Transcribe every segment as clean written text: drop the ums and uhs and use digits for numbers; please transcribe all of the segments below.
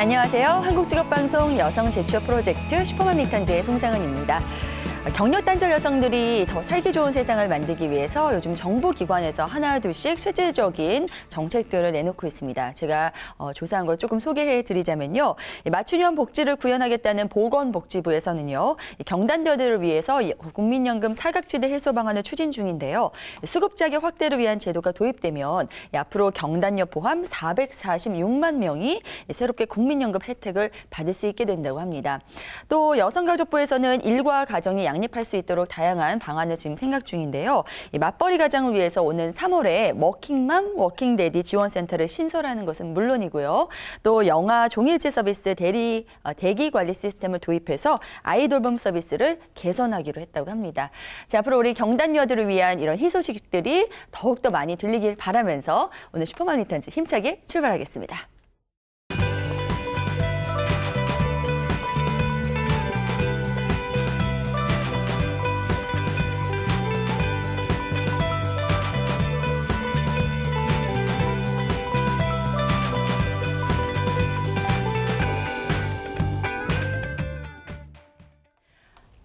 안녕하세요. 한국직업방송 여성재취업 프로젝트 슈퍼맘 리턴즈의 송상은입니다. 경력 단절 여성들이 더 살기 좋은 세상을 만들기 위해서 요즘 정부기관에서 하나둘씩 실질적인 정책들을 내놓고 있습니다. 제가 조사한 걸 조금 소개해 드리자면요. 맞춤형 복지를 구현하겠다는 보건복지부에서는요. 경단녀들을 위해서 국민연금 사각지대 해소 방안을 추진 중인데요. 수급자격 확대를 위한 제도가 도입되면 앞으로 경단녀 포함 446만 명이 새롭게 국민연금 혜택을 받을 수 있게 된다고 합니다. 또 여성가족부에서는 일과 가정이 양립할 수 있도록 다양한 방안을 지금 생각 중인데요. 맞벌이 가정을 위해서 오는 3월에 워킹맘, 워킹데디 지원센터를 신설하는 것은 물론이고요. 또 영아 종일제 서비스 대기 관리 시스템을 도입해서 아이 돌봄 서비스를 개선하기로 했다고 합니다. 자, 앞으로 우리 경단녀들을 위한 이런 희소식들이 더욱더 많이 들리길 바라면서 오늘 슈퍼맘 리턴즈 힘차게 출발하겠습니다.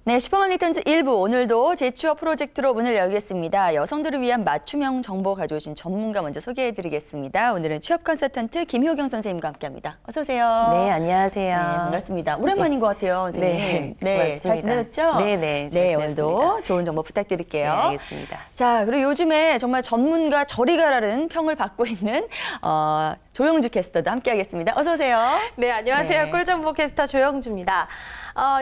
네, 슈퍼맘 리턴즈 1부 오늘도 재취업 프로젝트로 문을 열겠습니다. 여성들을 위한 맞춤형 정보 가져오신 전문가 먼저 소개해드리겠습니다. 오늘은 취업 컨설턴트 김효경 선생님과 함께합니다. 어서 오세요. 네, 안녕하세요. 네, 반갑습니다. 오랜만인 것 같아요, 선생님. 네, 잘 지내셨죠? 네, 네, 오늘도 좋은 정보 부탁드릴게요. 네, 알겠습니다. 자, 그리고 요즘에 정말 전문가 저리 가라는 평을 받고 있는 조영주 캐스터도 함께하겠습니다. 어서 오세요. 네, 안녕하세요. 네. 꿀정보 캐스터 조영주입니다.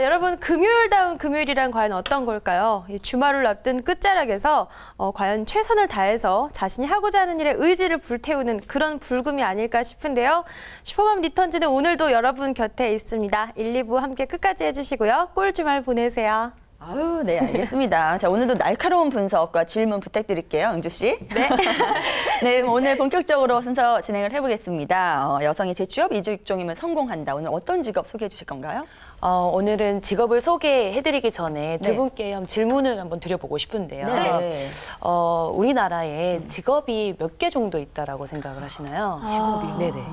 여러분, 금요일다운 금요일이란 과연 어떤 걸까요? 이 주말을 앞둔 끝자락에서 과연 최선을 다해서 자신이 하고자 하는 일에 의지를 불태우는 그런 불금이 아닐까 싶은데요. 슈퍼맘 리턴즈는 오늘도 여러분 곁에 있습니다. 1, 2부 함께 끝까지 해주시고요. 꿀 주말 보내세요. 아유, 네, 알겠습니다. 자, 오늘도 날카로운 분석과 질문 부탁드릴게요, 영주 씨. 네. 네, 오늘 본격적으로 순서 진행을 해보겠습니다. 여성이 재취업, 이직종이면 성공한다. 오늘 어떤 직업 소개해 주실 건가요? 오늘은 직업을 소개해드리기 전에 두 네. 분께 질문을 한번 드려보고 싶은데요. 네. 우리나라에 직업이 몇 개 정도 있다라고 생각을 하시나요? 직업이요? 네네.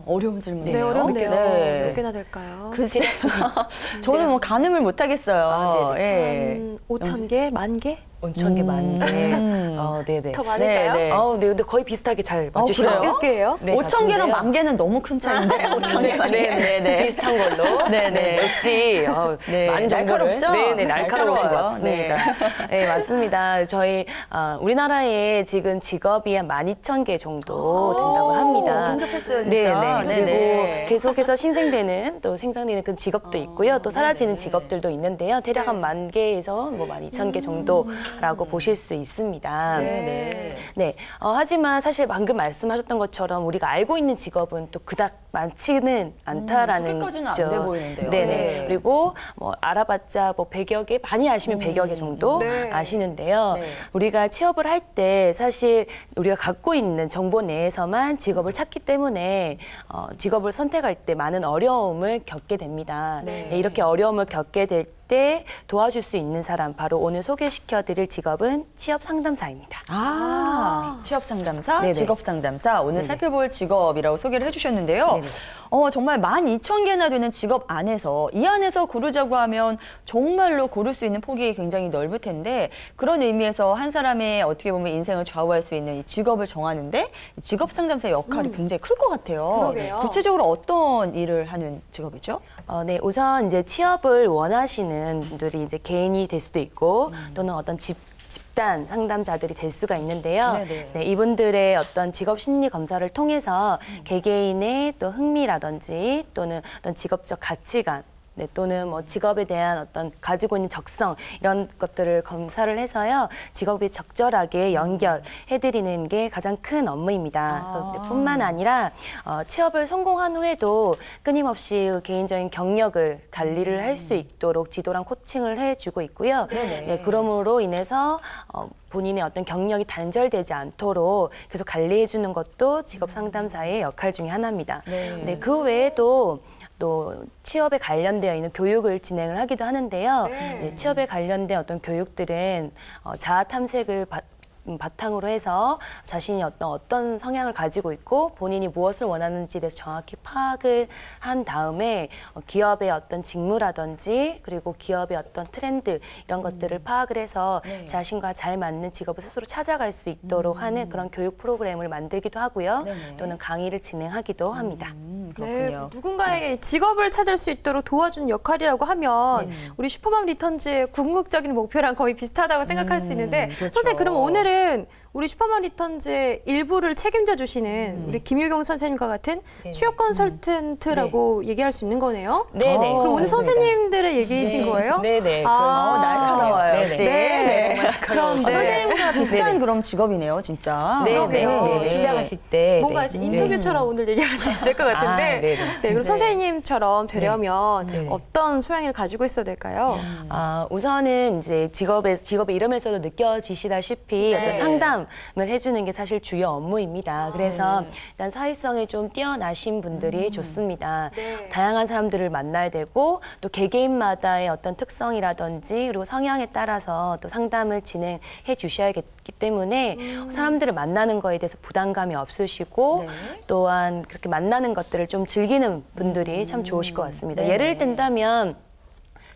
어려운 질문이네요. 네, 어렵네요. 네. 몇 개나 될까요? 글쎄요. 저는 뭐 가늠을 못 하겠어요. 예. 한 5,000개? 10,000개? 5,000개 만 개. 네네. 더 많을까요? 네. 네, 근데 거의 비슷하게 잘 맞추시네요. 그래요? 몇 개예요? 네, 5,000개랑 같은데요. 10,000개는 너무 큰 차이인데 5,000개, 네, 비슷한 걸로. 네. 역시 네, 많은 정보를. 날카롭죠? 네, 날카로우신 것 날카로워요. 같습니다. 네, 맞습니다. 저희 우리나라에 지금 직업이 한 12,000개 정도 된다고 합니다. 근접했어요, 진짜. 네네. 그리고 계속해서 신생되는 또 생산되는 그 직업도 있고요. 또 사라지는 직업들도 있는데요. 대략 한 10,000개에서 뭐 12,000개 정도라고 보실 수 있습니다. 네. 하지만 사실 방금 말씀하셨던 것처럼 우리가 알고 있는 직업은 또 그닥 많지는 않다라는 그렇게까지는 안 돼 보이는데요. 네네. 네. 그리고 뭐 알아봤자 뭐 100여 개, 많이 아시면 100여 개 정도 네. 아시는데요. 네. 우리가 취업을 할 때 사실 우리가 갖고 있는 정보 내에서만 직업을 찾기 때문에 직업을 선택할 때 많은 어려움을 겪게 됩니다. 네. 네, 이렇게 어려움을 겪게 될 때 도와줄 수 있는 사람, 바로 오늘 소개시켜드릴 직업은 취업 상담사입니다. 취업 상담사, 네네. 직업 상담사. 오늘 네네. 살펴볼 직업이라고 소개를 해주셨는데요. 네네. 정말 12,000개나 되는 직업 안에서 이 안에서 고르자고 하면 정말로 고를 수 있는 폭이 굉장히 넓을 텐데 그런 의미에서 한 사람의 어떻게 보면 인생을 좌우할 수 있는 이 직업을 정하는데 이 직업 상담사의 역할이 굉장히 클 것 같아요. 그러게요. 구체적으로 어떤 일을 하는 직업이죠? 네, 우선 이제 취업을 원하시는 분들이 이제 개인이 될 수도 있고 또는 어떤 집단 상담자들이 될 수가 있는데요. 네네. 네, 이분들의 어떤 직업 심리 검사를 통해서 개개인의 또 흥미라든지 또는 어떤 직업적 가치관, 네, 또는 뭐 직업에 대한 어떤 가지고 있는 적성 이런 것들을 검사를 해서요 직업에 적절하게 연결해드리는 게 가장 큰 업무입니다. 뿐만 아니라 취업을 성공한 후에도 끊임없이 개인적인 경력을 관리를 할 수 있도록 지도랑 코칭을 해주고 있고요. 네, 그러므로 인해서 본인의 어떤 경력이 단절되지 않도록 계속 관리해주는 것도 직업 상담사의 역할 중에 하나입니다. 네, 그 외에도 또 취업에 관련되어 있는 교육을 진행을 하기도 하는데요. 네, 취업에 관련된 어떤 교육들은 자아 탐색을 바탕으로 해서 자신이 어떤 성향을 가지고 있고 본인이 무엇을 원하는지에 대해서 정확히 파악을 한 다음에 기업의 어떤 직무라든지 그리고 기업의 어떤 트렌드 이런 것들을 파악을 해서 자신과 잘 맞는 직업을 스스로 찾아갈 수 있도록 하는 그런 교육 프로그램을 만들기도 하고요. 또는 강의를 진행하기도 합니다. 그렇군요. 네, 누군가에게 직업을 찾을 수 있도록 도와주는 역할이라고 하면 우리 슈퍼맘 리턴즈의 궁극적인 목표랑 거의 비슷하다고 생각할 수 있는데 그렇죠. 선생님 그럼 오늘은 우리 슈퍼맘 리턴즈의 일부를 책임져 주시는 우리 김유경 선생님과 같은 취업 컨설턴트라고 얘기할 수 있는 거네요. 네네. 그럼 오늘 맞습니다. 선생님들의 얘기이신 거예요? 네네. 날카로워요, 네네. 역시. 네, 정말 그런데 선생님과 비슷한 그런 직업이네요, 진짜. 그러게요. 네. 시작하실 때 뭔가 이제 인터뷰처럼 오늘 얘기할 수 있을 것 같은데 네네. 네, 그럼 선생님처럼 되려면 네. 어떤 소양을 가지고 있어야 될까요? 우선은 이제 직업의 이름에서도 느껴지시다시피 어떤 상담을 해주는 게 사실 주요 업무입니다. 그래서 일단 사회성이 좀 뛰어나신 분들이 좋습니다. 네. 다양한 사람들을 만나야 되고 또 개개인마다의 어떤 특성이라든지 그리고 성향에 따라서 또 상담을 진행해 주셔야겠기 때문에 사람들을 만나는 거에 대해서 부담감이 없으시고 또한 그렇게 만나는 것들을 좀 즐기는 분들이 참 좋으실 것 같습니다. 예를 든다면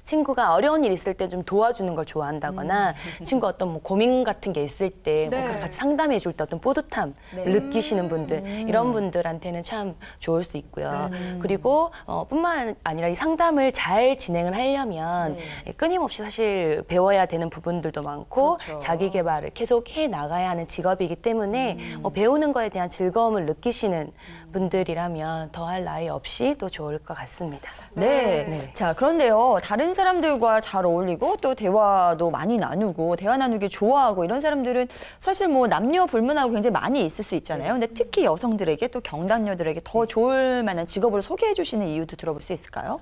친구가 어려운 일 있을 때 좀 도와주는 걸 좋아한다거나 친구 어떤 뭐 고민 같은 게 있을 때 뭐 네. 같이 상담해 줄 때 어떤 뿌듯함을 느끼시는 분들 이런 분들한테는 참 좋을 수 있고요. 그리고 뿐만 아니라 이 상담을 잘 진행을 하려면 끊임없이 사실 배워야 되는 부분들도 많고 자기 개발을 계속 해 나가야 하는 직업이기 때문에 배우는 거에 대한 즐거움을 느끼시는 분들이라면 더할 나위 없이 또 좋을 것 같습니다. 네. 자, 그런데요. 다른 사람들과 잘 어울리고 또 대화도 많이 나누고 대화 나누기 좋아하고 이런 사람들은 사실 뭐 남녀 불문하고 굉장히 많이 있을 수 있잖아요. 근데 특히 여성들에게 또 경단녀들에게 더 좋을 만한 직업을 소개해 주시는 이유도 들어볼 수 있을까요?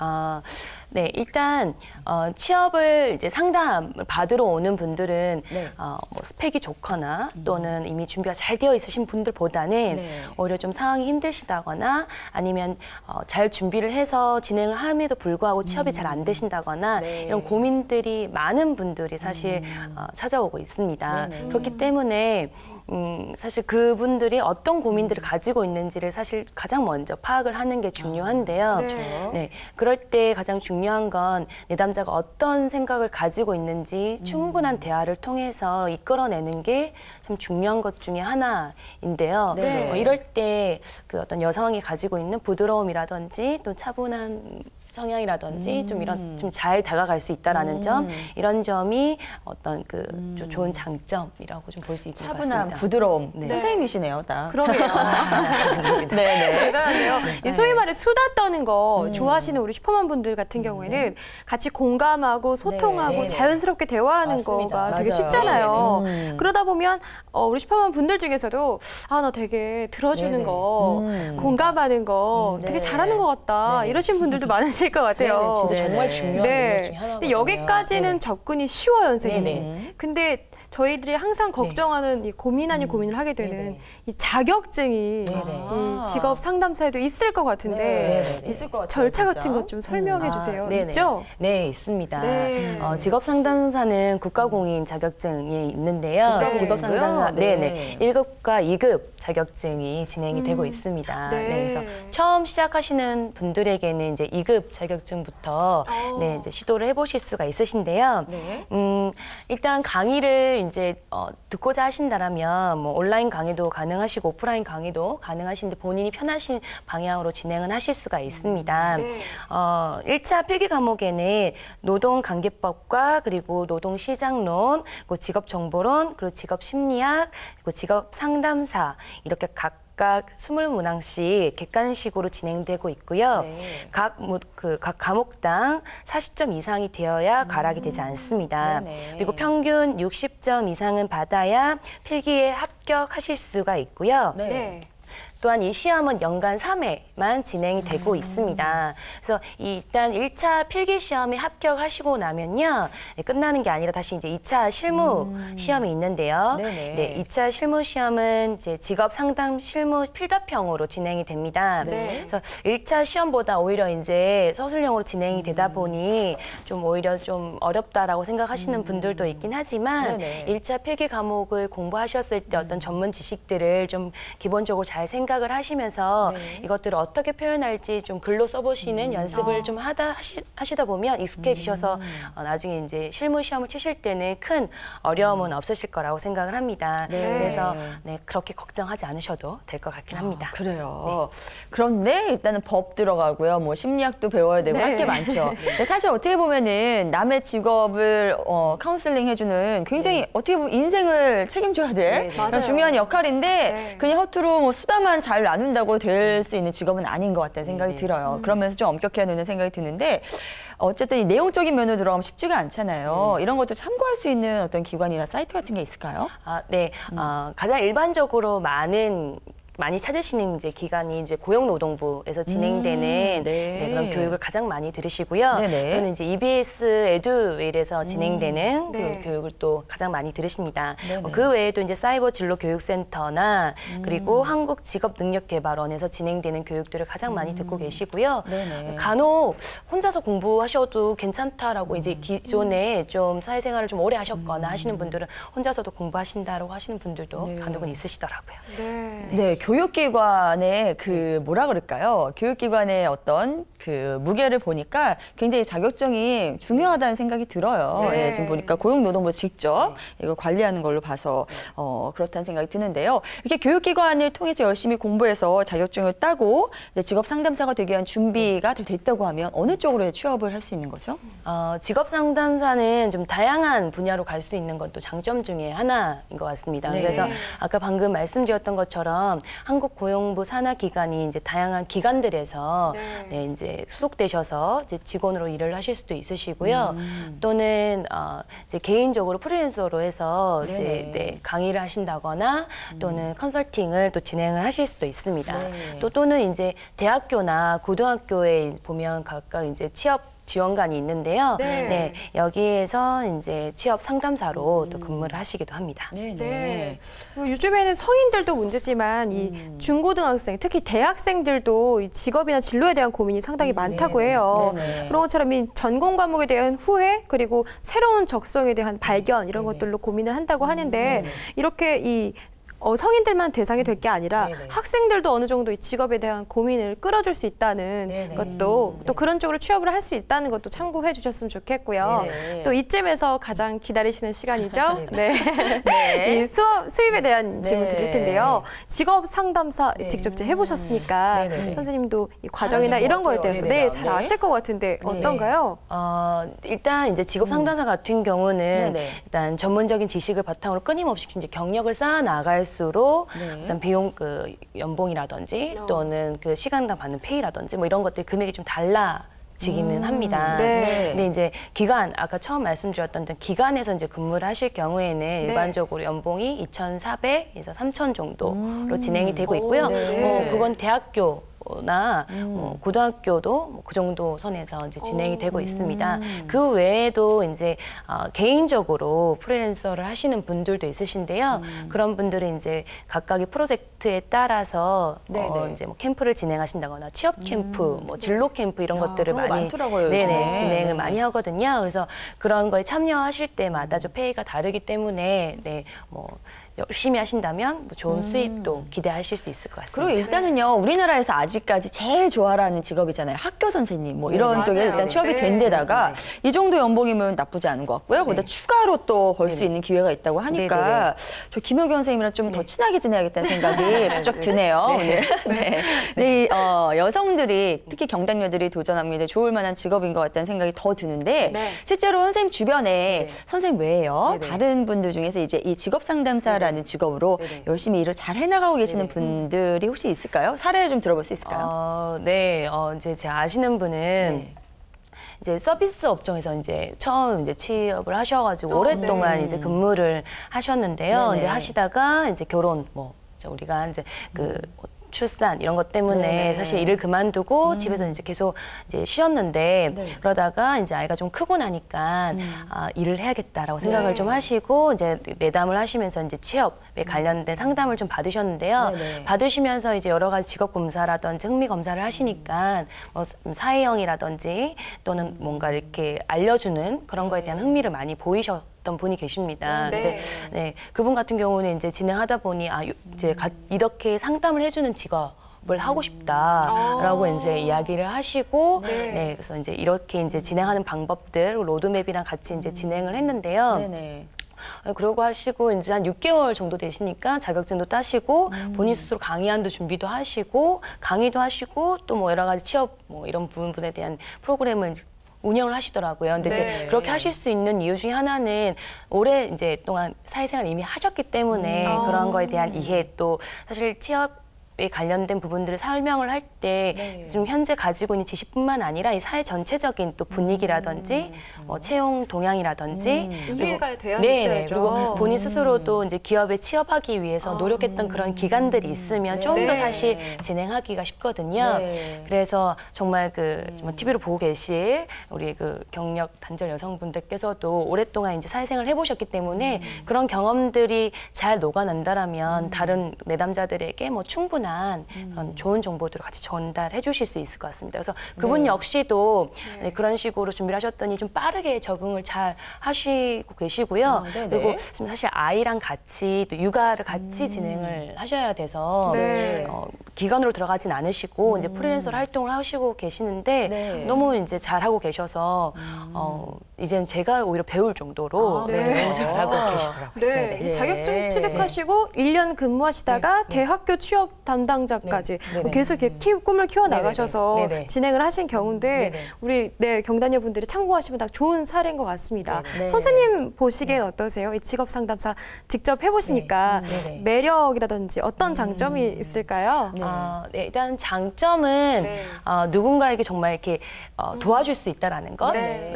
네, 일단 취업을 이제 상담을 받으러 오는 분들은 뭐 스펙이 좋거나 또는 이미 준비가 잘 되어 있으신 분들보다는 오히려 좀 상황이 힘드시다거나 아니면 잘 준비를 해서 진행을 함에도 불구하고 취업이 잘 안 되신다거나 이런 고민들이 많은 분들이 사실 찾아오고 있습니다. 그렇기 때문에 사실 그분들이 어떤 고민들을 가지고 있는지를 사실 가장 먼저 파악을 하는 게 중요한데요. 네, 그럴 때 가장 중요한 건 내담자가 어떤 생각을 가지고 있는지 충분한 대화를 통해서 이끌어내는 게 참 중요한 것 중에 하나인데요. 이럴 때 그 어떤 여성이 가지고 있는 부드러움이라든지 또 차분한 성향이라든지 좀 이런 좀 잘 다가갈 수 있다라는 점 이런 점이 어떤 그 좋은 장점이라고 좀 볼 수 있을 것 같습니다. 차분함, 부드러움. 선생님이시네요, 딱. 그러게요. 네네. 대단하네요. 이 소위 말해 수다 떠는 거 좋아하시는 우리 슈퍼맘 분들 같은 경우에는 같이 공감하고 소통하고 자연스럽게 대화하는 맞습니다. 거가 되게 맞아요. 쉽잖아요. 그러다 보면 우리 슈퍼맘 분들 중에서도 나 되게 들어주는 거, 공감하는 거 되게 잘하는 것 같다 이러신 분들도 많으실 것 같아요. 진짜 정말 중요한 능력 중에 하나거든요. 근데 여기까지는 접근이 쉬워요, 선생님. 근데 저희들이 항상 걱정하는 이 고민 아닌 고민을 하게 되는 이 자격증이 이 직업 상담사에도 있을 것 같은데 있을 것 같아요, 절차 진짜. 같은 것 좀 설명해 주세요. 네네. 있죠? 네, 있습니다. 네. 직업 상담사는 국가공인 자격증이 있는데요. 네. 직업 상담사 네. 네네 1급과 2급 자격증이 진행이 되고 있습니다. 네. 그래서 처음 시작하시는 분들에게는 이제 2급 자격증부터 이제 시도를 해보실 수가 있으신데요. 일단 강의를 이제 듣고자 하신다라면 뭐 온라인 강의도 가능하시고 오프라인 강의도 가능하신데 본인이 편하신 방향으로 진행은 하실 수가 있습니다. 1차 필기 과목에는 노동관계법과 그리고 노동시장론, 그리고 직업정보론, 그리고 직업심리학, 그리고 직업상담사 이렇게 각각 20문항씩 객관식으로 진행되고 있고요. 각 과목당 40점 이상이 되어야 가락이 되지 않습니다. 그리고 평균 60점 이상은 받아야 필기에 합격하실 수가 있고요. 또한 이 시험은 연간 3회만 진행이 되고 있습니다. 그래서 일단 1차 필기 시험에 합격하시고 나면요. 네, 끝나는 게 아니라 다시 이제 2차 실무 시험이 있는데요. 네네. 네, 2차 실무 시험은 이제 직업 상담 실무 필답형으로 진행이 됩니다. 네. 그래서 1차 시험보다 오히려 이제 서술형으로 진행이 되다 보니 좀 오히려 좀 어렵다라고 생각하시는 분들도 있긴 하지만 네네. 1차 필기 과목을 공부하셨을 때 어떤 전문 지식들을 좀 기본적으로 잘 생각을 하시면서 이것들을 어떻게 표현할지 좀 글로 써보시는 연습을 좀 하시다 보면 익숙해지셔서 나중에 이제 실무 시험을 치실 때는 큰 어려움은 없으실 거라고 생각을 합니다. 그래서 네, 그렇게 걱정하지 않으셔도 될 것 같긴 합니다. 그래요. 그런데 일단은 법 들어가고요. 뭐 심리학도 배워야 되고 할 게 많죠. 근데 사실 어떻게 보면은 남의 직업을 카운슬링 해주는 굉장히 어떻게 보면 인생을 책임져야 돼. 그런 중요한 역할인데 그냥 허투루 뭐 수다만 잘 나눈다고 될 수 있는 직업은 아닌 것 같다는 생각이 들어요. 그러면서 좀 엄격해야 되는 생각이 드는데 어쨌든 이 내용적인 면으로 들어가면 쉽지가 않잖아요. 이런 것도 참고할 수 있는 어떤 기관이나 사이트 같은 게 있을까요? 네, 가장 일반적으로 많이 찾으시는 이제 기관이 이제 고용노동부에서 진행되는 네, 그런 교육을 가장 많이 들으시고요. 네네. 또는 이제 EBS 에듀윌에서 진행되는 네. 그 교육을 또 가장 많이 들으십니다. 그 외에도 이제 사이버 진로 교육센터나 그리고 한국 직업능력개발원에서 진행되는 교육들을 가장 많이 듣고 계시고요. 네네. 간혹 혼자서 공부하셔도 괜찮다라고 이제 기존에 좀 사회생활을 좀 오래 하셨거나 하시는 분들은 혼자서도 공부하신다라고 하시는 분들도 간혹은 있으시더라고요. 네, 교육기관의 그 뭐라 그럴까요? 교육기관의 어떤 그 무게를 보니까 굉장히 자격증이 중요하다는 생각이 들어요. 예, 지금 보니까 고용노동부 직접 이걸 관리하는 걸로 봐서 그렇다는 생각이 드는데요. 이렇게 교육기관을 통해서 열심히 공부해서 자격증을 따고 이제 직업 상담사가 되기 위한 준비가 됐다고 하면 어느 쪽으로 취업을 할 수 있는 거죠? 직업 상담사는 좀 다양한 분야로 갈 수 있는 것도 장점 중에 하나인 것 같습니다. 네. 그래서 아까 방금 말씀드렸던 것처럼 한국고용부 산하기관이 이제 다양한 기관들에서 네, 이제 수속되셔서 이제 직원으로 일을 하실 수도 있으시고요. 또는 이제 개인적으로 프리랜서로 해서 이제 네, 강의를 하신다거나 또는 컨설팅을 또 진행을 하실 수도 있습니다. 또는 이제 대학교나 고등학교에 보면 각각 이제 취업 지원관이 있는데요. 네, 여기에서 이제 취업 상담사로 또 근무를 하시기도 합니다. 요즘에는 성인들도 문제지만 이 중고등학생, 특히 대학생들도 이 직업이나 진로에 대한 고민이 상당히 많다고 해요. 그런 것처럼 이 전공 과목에 대한 후회 그리고 새로운 적성에 대한 발견 이런 것들로 고민을 한다고 하는데 이렇게 이 성인들만 대상이 될 게 아니라 학생들도 어느 정도 이 직업에 대한 고민을 끌어줄 수 있다는 것도 또 그런 쪽으로 취업을 할 수 있다는 것도 참고해 주셨으면 좋겠고요. 또 이쯤에서 가장 기다리시는 시간이죠. 이 수입에 대한 질문 드릴 텐데요. 직업 상담사 직접 이제 해보셨으니까 선생님도 이 과정이나 이런 거에 대해서 잘 아실 것 같은데 어떤가요? 일단 이제 직업 상담사 같은 경우는 일단 전문적인 지식을 바탕으로 끊임없이 이제 경력을 쌓아 나갈 수록 어떤 비용 그 연봉이라든지 또는 그 시간당 받는 페이라든지 뭐 이런 것들 금액이 좀 달라지기는 합니다. 근데 이제 기관 아까 처음 말씀드렸던 기관에서 이제 근무를 하실 경우에는 일반적으로 연봉이 2,400에서 3,000 정도로 진행이 되고 있고요. 그건 대학교나 고등학교도 그 정도 선에서 이제 진행이 되고 있습니다. 그 외에도 이제 개인적으로 프리랜서를 하시는 분들도 있으신데요. 그런 분들은 이제 각각의 프로젝트에 따라서 이제 뭐 캠프를 진행하신다거나 취업 캠프, 뭐 진로 캠프 이런 것들을 많이 진행을 많이 하거든요. 그래서 그런 거에 참여하실 때마다 좀 페이가 다르기 때문에 뭐 열심히 하신다면 뭐 좋은 수입도 기대하실 수 있을 것 같습니다. 그리고 일단은요, 우리나라에서 아직까지 제일 좋아하는 직업이잖아요. 학교 선생님, 뭐 이런 쪽에 일단 취업이 된 데다가 이 정도 연봉이면 나쁘지 않은 것 같고요. 거기다 추가로 또 벌 수 있는 기회가 있다고 하니까 저 김효경 선생님이랑 좀 더 친하게 지내야겠다는 생각이 부쩍 드네요. 여성들이 특히 경단녀들이 도전하면 좋을 만한 직업인 것 같다는 생각이 더 드는데 실제로 선생님 주변에 선생님 외에요. 다른 분들 중에서 이제 이 직업 상담사라는 직업으로 열심히 일을 잘 해나가고 계시는 분들이 혹시 있을까요? 사례를 좀 들어볼 수 있을까요? 이제 제가 아시는 분은 이제 서비스 업종에서 이제 처음 이제 취업을 하셔가지고 오랫동안 이제 근무를 하셨는데요. 이제 하시다가 이제 결혼 우리가 이제 출산 이런 것 때문에 네네. 사실 일을 그만두고 집에서 이제 계속 이제 쉬었는데 네. 그러다가 이제 아이가 좀 크고 나니까 일을 해야겠다라고 생각을 좀 하시고 이제 내담을 하시면서 이제 취업에 관련된 상담을 좀 받으셨는데요. 네네. 받으시면서 이제 여러 가지 직업 검사라든지 흥미 검사를 하시니까 뭐 사회형이라든지 또는 뭔가 이렇게 알려주는 그런 거에 대한 흥미를 많이 보이셨던 분이 계십니다. 근데 네, 그분 같은 경우는 이제 진행하다 보니 이제 이렇게 상담을 해주는 직업을 하고 싶다라고 이제 이야기를 하시고 네, 그래서 이제 이렇게 이제 진행하는 방법들 로드맵이랑 같이 이제 진행을 했는데요. 네네. 그러고 하시고 이제 한 6개월 정도 되시니까 자격증도 따시고 본인 스스로 강의안도 준비도 하시고 강의도 하시고 또 뭐 여러 가지 취업 뭐 이런 부분에 대한 프로그램을 운영을 하시더라고요. 근데 이제 그렇게 하실 수 있는 이유 중에 하나는 오래 이제 동안 사회생활 이미 하셨기 때문에 그런 거에 대한 이해 또 사실 취업에 관련된 부분들을 설명을 할 때 지금 현재 가지고 있는 지식뿐만 아니라 이 사회 전체적인 또 분위기라든지 뭐 채용 동향이라든지 이해가 되어 네, 있어야죠. 그리고 본인 스스로도 이제 기업에 취업하기 위해서 노력했던 그런 기간들이 있으면 좀 더 사실 진행하기가 쉽거든요. 네. 그래서 정말 그 TV로 보고 계실 우리 그 경력 단절 여성분들께서도 오랫동안 이제 사회생활을 해보셨기 때문에 그런 경험들이 잘 녹아난다라면 다른 내담자들에게 뭐 충분한 그런 좋은 정보들을 같이 전달해 주실 수 있을 것 같습니다. 그래서 그분 역시도 네, 그런 식으로 준비를 하셨더니 좀 빠르게 적응을 잘 하시고 계시고요. 그리고 사실 아이랑 같이 또 육아를 같이 진행을 하셔야 돼서 기관으로 들어가진 않으시고 이제 프리랜서로 활동을 하시고 계시는데 너무 이제 잘하고 계셔서 이제는 제가 오히려 배울 정도로 너무 잘하고 계시더라고요. 네, 자격증 취득하시고 1년 근무하시다가 대학교 취업 담당자까지 계속 이렇게 꿈을 키워 나가셔서 진행을 하신 경우인데 우리 경단녀분들이 참고하시면 딱 좋은 사례인 것 같습니다. 선생님 보시기엔 어떠세요? 이 직업 상담사 직접 해보시니까 매력이라든지 어떤 장점이 있을까요? 네, 일단 장점은 누군가에게 정말 이렇게 도와줄 수 있다라는 것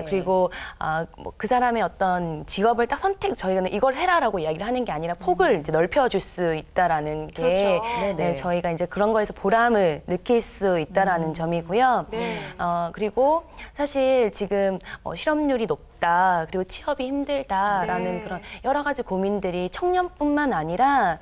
그리고 뭐 그 사람의 어떤 직업을 딱 저희가 이걸 해라라고 이야기를 하는 게 아니라 폭을 이제 넓혀줄 수 있다라는 게 네, 저희가 이제 그런 거에서 보람을 느낄 수 있다라는 점이고요. 그리고 사실 지금 실업률이 높다 그리고 취업이 힘들다라는 그런 여러 가지 고민들이 청년뿐만 아니라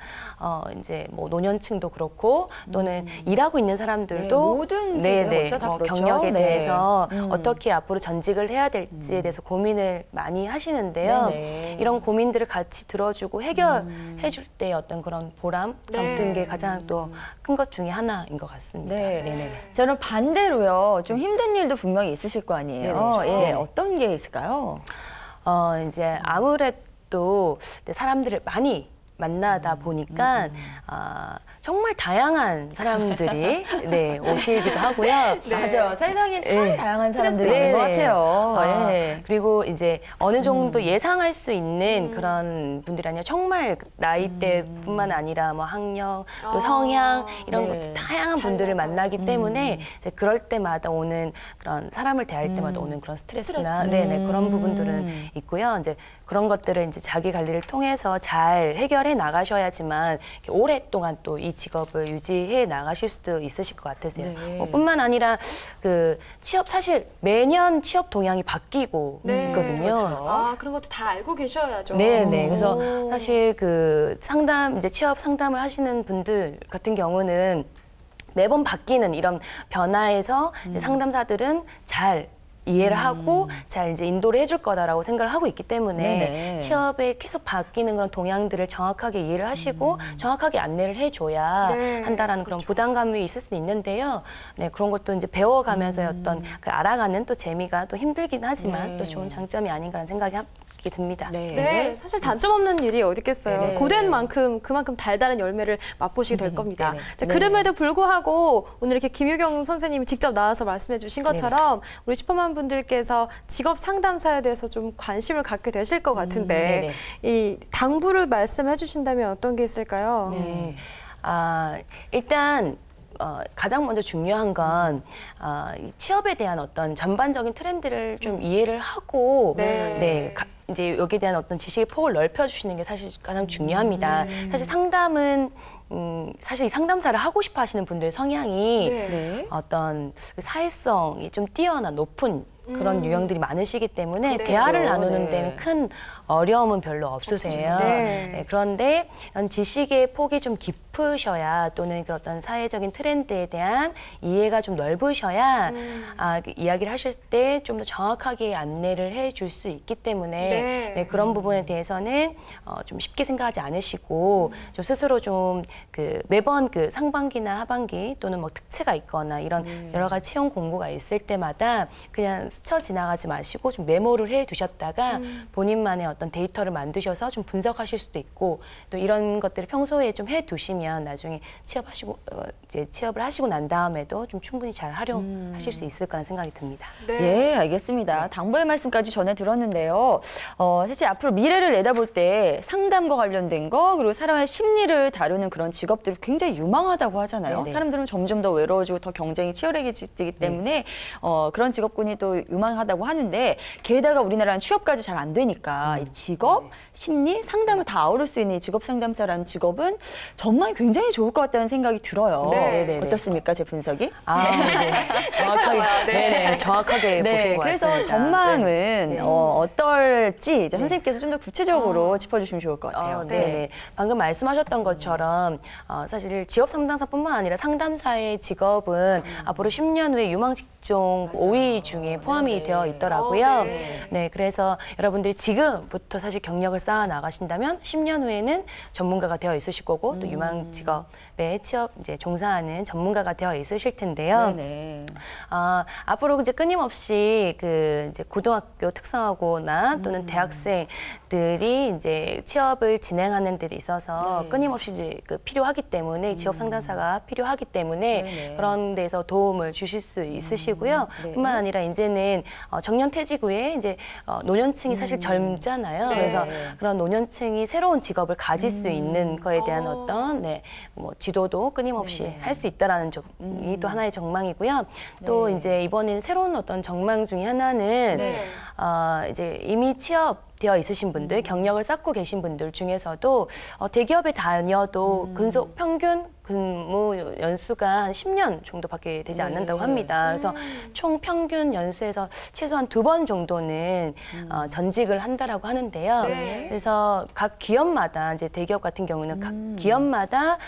이제 뭐 노년층도 그렇고 또는 일하고 있는 사람들도 모든 세대가 다 뭐 그렇죠. 경력에 대해서 어떻게 앞으로 전직을 해야 될지에 대해서 고민을 많이 하시는데요. 이런 고민들을 같이 들어주고 해결해 줄 때 어떤 그런 보람 같은 게 가장 또 큰 것 중에 하나인 것 같습니다. 저는 반대로요. 좀 힘든 일도 분명히 있으실 거 아니에요. 어떤 게 있을까요? 이제 아무래도 사람들을 많이 만나다 보니까 정말 다양한 사람들이 오시기도 하고요. 맞아. 세상에 참 다양한 사람들이 있는 것 같아요. 그리고 이제 어느 정도 예상할 수 있는 그런 분들이 아니라 정말 나이대뿐만 아니라 뭐 학력, 또 성향 이런 것도 다양한 분들을 만나기 때문에 이제 그럴 때마다 오는 그런 사람을 대할 때마다 오는 그런 스트레스나 그런 부분들은 있고요. 이제 그런 것들을 이제 자기 관리를 통해서 잘 해결해 나가셔야지만 오랫동안 또 이 직업을 유지해 나가실 수도 있으실 것 같으세요. 뿐만 아니라 그 취업 사실 매년 취업 동향이 바뀌고 있거든요. 그런 것도 다 알고 계셔야죠. 그래서 사실 그 이제 취업 상담을 하시는 분들 같은 경우는 매번 바뀌는 이런 변화에서 이제 상담사들은 잘 이해를 하고 잘 이제 인도를 해줄 거다라고 생각을 하고 있기 때문에 취업에 계속 바뀌는 그런 동향들을 정확하게 이해를 하시고 정확하게 안내를 해줘야 한다라는 그런 부담감이 있을 수는 있는데요. 그런 것도 이제 배워가면서의 어떤 그 알아가는 또 재미가 또 힘들긴 하지만 또 좋은 장점이 아닌가라는 생각이 듭니다. 사실 단점 없는 일이 어디 있겠어요. 고된 만큼 그만큼 달달한 열매를 맛보시게 될 겁니다. 자, 그럼에도 불구하고 오늘 이렇게 김유경 선생님이 직접 나와서 말씀해 주신 것처럼 우리 슈퍼맘 분들께서 직업 상담사에 대해서 좀 관심을 갖게 되실 것 같은데 이 당부를 말씀해 주신다면 어떤 게 있을까요? 일단 가장 먼저 중요한 건 이 취업에 대한 어떤 전반적인 트렌드를 좀 이해를 하고 이제 여기에 대한 어떤 지식의 폭을 넓혀주시는 게 사실 가장 중요합니다. 사실 상담은 사실 이 상담사를 하고 싶어 하시는 분들의 성향이 네. 어떤 사회성이 좀 뛰어난 높은 그런 유형들이 많으시기 때문에 그렇죠. 대화를 나누는 네. 데는 큰 어려움은 별로 없으세요. 네. 네, 그런데 이런 지식의 폭이 좀 깊으셔야 또는 그런 어떤 사회적인 트렌드에 대한 이해가 좀 넓으셔야 그 이야기를 하실 때 좀 더 정확하게 안내를 해줄 수 있기 때문에 네. 네, 그런 부분에 대해서는 좀 쉽게 생각하지 않으시고 좀 스스로 좀 매번 상반기나 하반기 또는 뭐 특채가 있거나 이런 여러 가지 채용 공고가 있을 때마다 그냥 스쳐 지나가지 마시고 좀 메모를 해 두셨다가 본인만의 어떤 데이터를 만드셔서 좀 분석하실 수도 있고 또 이런 것들을 평소에 좀 해 두시면 나중에 이제 취업을 하시고 난 다음에도 좀 충분히 잘 활용하실 수 있을 거라는 생각이 듭니다. 예, 알겠습니다. 당부의 말씀까지 전해 들었는데요. 사실 앞으로 미래를 내다볼 때 상담과 관련된 거 그리고 사람의 심리를 다루는 그런 직업들이 굉장히 유망하다고 하잖아요. 네네. 사람들은 점점 더 외로워지고 더 경쟁이 치열해지기 때문에 그런 직업군이 또 유망하다고 하는데 게다가 우리나라는 취업까지 잘 안 되니까 이 직업, 심리, 상담을 다 아우를 수 있는 이 직업 상담사라는 직업은 정말 굉장히 좋을 것 같다는 생각이 들어요. 네. 어떻습니까, 제 분석이? 네. 정확하게, 정확하게 보신 것 같습니다. 그래서 전망은 네. 어떨지 이제 선생님께서 좀 더 구체적으로 짚어주시면 좋을 것 같아요. 네. 방금 말씀하셨던 것처럼 사실 직업 상담사뿐만 아니라 상담사의 직업은 앞으로 10년 후에 유망 직종 5위 중에 포함이 되어 있더라고요. 네, 그래서 여러분들이 지금부터 사실 경력을 쌓아 나가신다면 10년 후에는 전문가가 되어 있으실 거고 또 유망 직업에 이제 종사하는 전문가가 되어 있으실 텐데요. 네네. 앞으로 이제 끊임없이 이제 고등학교 특성화고나 또는 대학생들이 이제 취업을 진행하는 데 있어서 끊임없이 이제 필요하기 때문에 직업 상담사가 필요하기 때문에 그런 데서 도움을 주실 수 있으시고요. 뿐만 아니라 이제는 정년 퇴직 후에 이제 노년층이 사실 젊잖아요. 그래서 그런 노년층이 새로운 직업을 가질 수 있는 거에 대한 어떤 뭐 지도도 끊임없이 할 수 있다라는 점이 또 하나의 전망이고요. 또 이제 이번엔 새로운 어떤 전망 중에 하나는 이제 이미 취업되어 있으신 분들, 경력을 쌓고 계신 분들 중에서도 대기업에 다녀도 평균 근무 연수가 한 10년 정도밖에 되지 않는다고 합니다. 그래서 총 평균 연수에서 최소한 2번 정도는 전직을 한다라고 하는데요. 그래서 각 기업마다 이제 대기업 같은 경우는 각 기업마다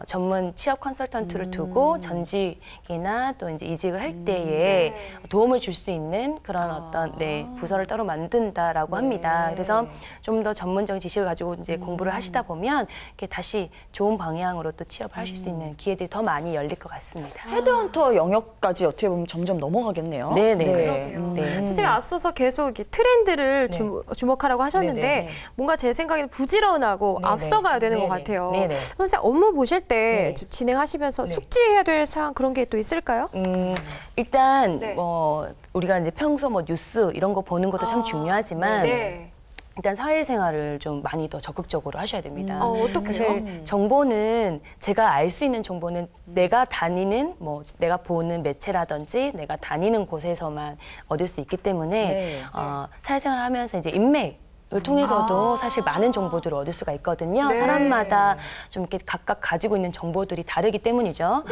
전문 취업 컨설턴트를 두고 전직이나 또 이제 이직을 할 때에 도움을 줄 수 있는 그런 어떤 부서를 따로 만든다라고 합니다. 그래서 좀 더 전문적인 지식을 가지고 이제 공부를 하시다 보면 이렇게 다시 좋은 방향으로 또 취업을 하실 수 있는 기회들이 더 많이 열릴 것 같습니다. 헤드헌터 영역까지 어떻게 보면 점점 넘어가겠네요. 네네. 선생님이 앞서서 계속 이렇게 트렌드를 주목하라고 하셨는데 뭔가 제 생각에는 부지런하고 앞서가야 되는 것 같아요. 선생님 업무 보실 때 지금 진행하시면서 숙지해야 될 사항 그런 게 또 있을까요? 일단 뭐 우리가 이제 평소 뭐 뉴스 이런 거 보는 것도 참 중요하지만 일단 사회생활을 좀 많이 더 적극적으로 하셔야 됩니다. 어떻게요? 사실 정보는 제가 알 수 있는 정보는 내가 다니는 내가 보는 매체라든지 내가 다니는 곳에서만 얻을 수 있기 때문에 사회생활을 하면서 이제 인맥 을 통해서도 사실 많은 정보들을 얻을 수가 있거든요. 사람마다 좀 이렇게 각각 가지고 있는 정보들이 다르기 때문이죠.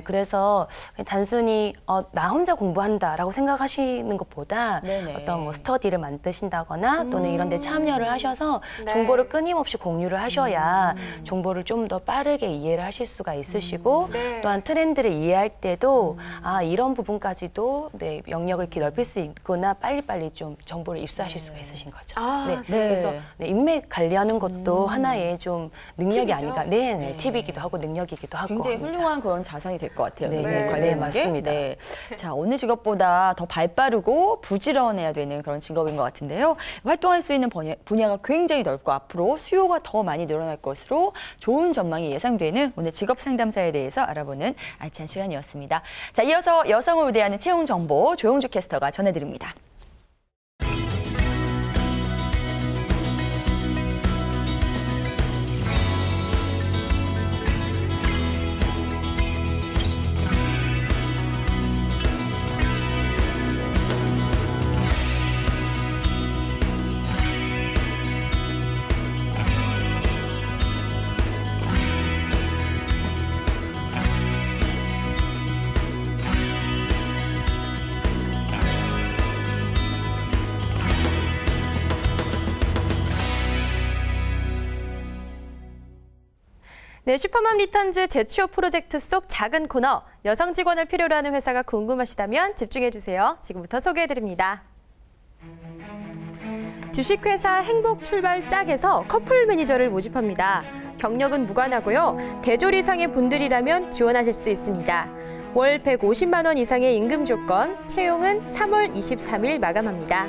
그래서 단순히 나 혼자 공부한다라고 생각하시는 것보다 어떤 뭐 스터디를 만드신다거나 또는 이런 데 참여를 하셔서 정보를 끊임없이 공유를 하셔야 정보를 좀 더 빠르게 이해를 하실 수가 있으시고 또한 트렌드를 이해할 때도 이런 부분까지도 영역을 이렇게 넓힐 수 있구나 빨리빨리 좀 정보를 입수하실 수가 있으신 거죠. 그래서 인맥 관리하는 것도 하나의 좀 능력이 아닌가. 팁이기도 하고 능력이기도 하고. 굉장히 훌륭한 그런 자산이 될 것 같아요. 네, 맞습니다. 자, 어느 직업보다 더 발빠르고 부지런해야 되는 그런 직업인 것 같은데요. 활동할 수 있는 분야가 굉장히 넓고 앞으로 수요가 더 많이 늘어날 것으로 좋은 전망이 예상되는 오늘 직업 상담사에 대해서 알아보는 알찬 시간이었습니다. 자, 이어서 여성을 우대하는 채용 정보 조용주 캐스터가 전해드립니다. 네, 슈퍼맘 리턴즈 재취업 프로젝트 속 작은 코너, 여성 직원을 필요로 하는 회사가 궁금하시다면 집중해주세요. 지금부터 소개해드립니다. 주식회사 행복출발 짝에서 커플 매니저를 모집합니다. 경력은 무관하고요. 대졸 이상의 분들이라면 지원하실 수 있습니다. 월 150만 원 이상의 임금 조건, 채용은 3월 23일 마감합니다.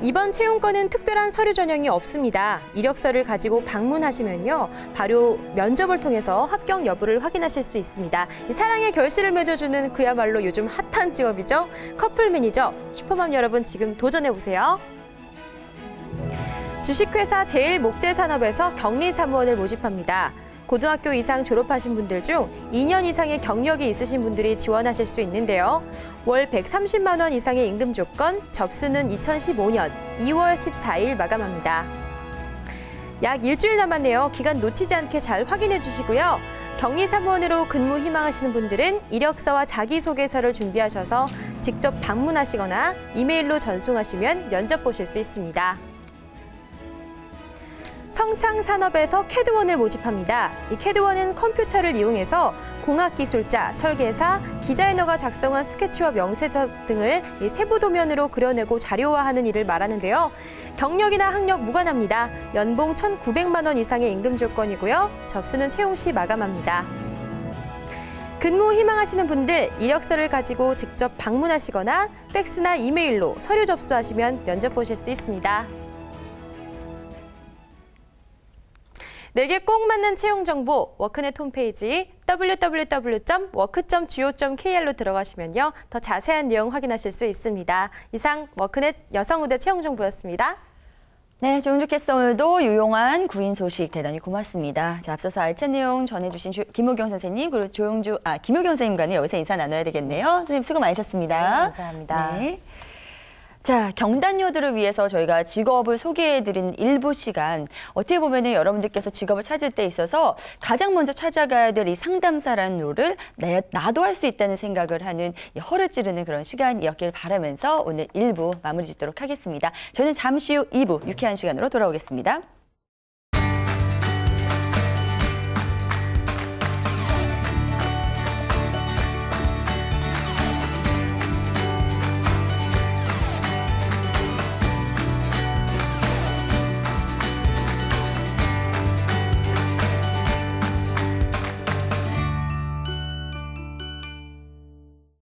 이번 채용건은 특별한 서류 전형이 없습니다. 이력서를 가지고 방문하시면요, 바로 면접을 통해서 합격 여부를 확인하실 수 있습니다. 사랑의 결실을 맺어주는 그야말로 요즘 핫한 직업이죠. 커플 매니저, 슈퍼맘 여러분 지금 도전해보세요. 주식회사 제일목재산업에서 격리사무원을 모집합니다. 고등학교 이상 졸업하신 분들 중 2년 이상의 경력이 있으신 분들이 지원하실 수 있는데요. 월 130만 원 이상의 임금 조건, 접수는 2015년 2월 14일 마감합니다. 약 일주일 남았네요. 기간 놓치지 않게 잘 확인해 주시고요. 격리사무원으로 근무 희망하시는 분들은 이력서와 자기소개서를 준비하셔서 직접 방문하시거나 이메일로 전송하시면 면접 보실 수 있습니다. 성창산업에서 캐드원을 모집합니다. 이 캐드원은 컴퓨터를 이용해서 공학기술자, 설계사, 디자이너가 작성한 스케치와 명세서 등을 세부 도면으로 그려내고 자료화하는 일을 말하는데요. 경력이나 학력 무관합니다. 연봉 1,900만 원 이상의 임금 조건이고요. 접수는 채용 시 마감합니다. 근무 희망하시는 분들, 이력서를 가지고 직접 방문하시거나 팩스나 이메일로 서류 접수하시면 면접 보실 수 있습니다. 내게 꼭 맞는 채용 정보, 워크넷 홈페이지 www.work.go.kr로 들어가시면요, 더 자세한 내용 확인하실 수 있습니다. 이상 워크넷 여성우대 채용 정보였습니다. 네, 조금 좋겠어. 오늘도 유용한 구인 소식 대단히 고맙습니다. 자, 앞서서 알찬 내용 전해주신 김호경 선생님, 그리고 김호경 선생님과는 여기서 인사 나눠야 되겠네요. 선생님 수고 많으셨습니다. 네, 감사합니다. 네. 자, 경단녀들을 위해서 저희가 직업을 소개해드린 일부 시간, 어떻게 보면 여러분들께서 직업을 찾을 때 있어서 가장 먼저 찾아가야 될 이 상담사라는 롤을 나도 할 수 있다는 생각을 하는 허를 찌르는 그런 시간이었길 바라면서 오늘 1부 마무리 짓도록 하겠습니다. 저는 잠시 후 2부 유쾌한 시간으로 돌아오겠습니다.